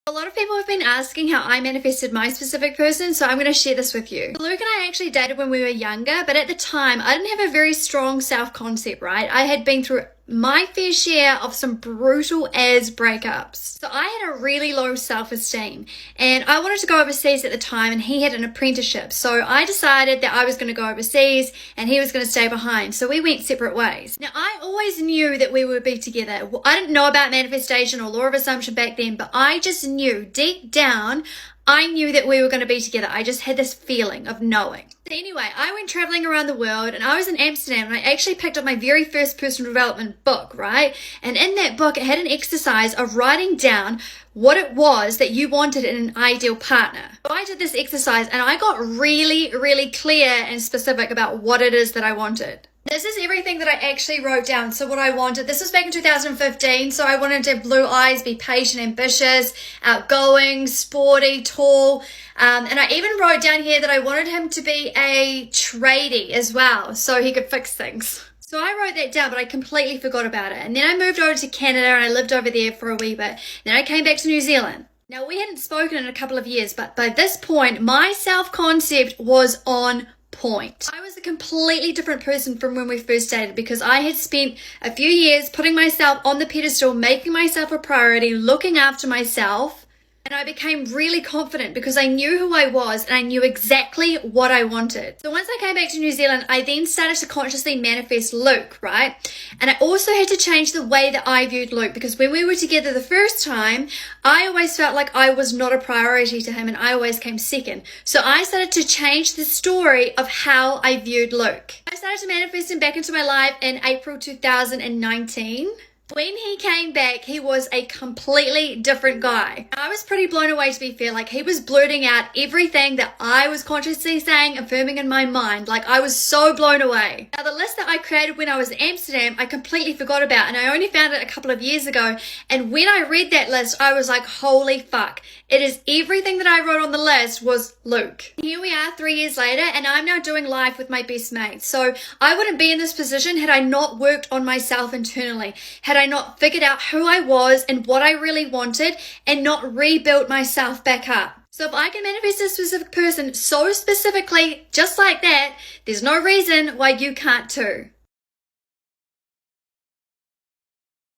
A lot of people have been asking how I manifested my specific person, so I'm going to share this with you. Luke and I actually dated when we were younger, but at the time, I didn't have a very strong self-concept, right? I had been through my fair share of some brutal as breakups. So I had a really low self-esteem, and I wanted to go overseas at the time, and he had an apprenticeship. So I decided that I was going to go overseas and he was going to stay behind. So we went separate ways. Now, I always knew that we would be together. I didn't know about manifestation or law of assumption back then, but I just knew deep down, I knew that we were going to be together. I just had this feeling of knowing. But anyway, I went traveling around the world, and I was in Amsterdam, and I actually picked up my very first personal development book, right? And in that book, it had an exercise of writing down what it was that you wanted in an ideal partner. So I did this exercise, and I got really, really clear and specific about what it is that I wanted. This is everything that I actually wrote down. So what I wanted, this was back in 2015. So I wanted to have blue eyes, be patient, ambitious, outgoing, sporty, tall. And I even wrote down here that I wanted him to be a tradie as well, so he could fix things. So I wrote that down, but I completely forgot about it. And then I moved over to Canada and I lived over there for a wee bit. Then I came back to New Zealand. Now, we hadn't spoken in a couple of years, but by this point, my self-concept was on point. I was a completely different person from when we first dated because I had spent a few years putting myself on the pedestal, making myself a priority, looking after myself. And I became really confident because I knew who I was and I knew exactly what I wanted. So once I came back to New Zealand, I then started to consciously manifest Luke, right? And I also had to change the way that I viewed Luke because when we were together the first time, I always felt like I was not a priority to him and I always came second. So I started to change the story of how I viewed Luke. I started to manifest him back into my life in April 2019. When he came back, he was a completely different guy. I was pretty blown away, to be fair. Like, he was blurting out everything that I was consciously saying, affirming in my mind. Like, I was so blown away. Now, the list that I created when I was in Amsterdam, I completely forgot about, and I only found it a couple of years ago. And when I read that list, I was like, holy fuck. It is everything that I wrote on the list was Luke. Here we are 3 years later, and I'm now doing life with my best mate. So I wouldn't be in this position had I not worked on myself internally. Had I not figured out who I was and what I really wanted and not rebuilt myself back up. So if I can manifest a specific person so specifically, just like that, there's no reason why you can't too.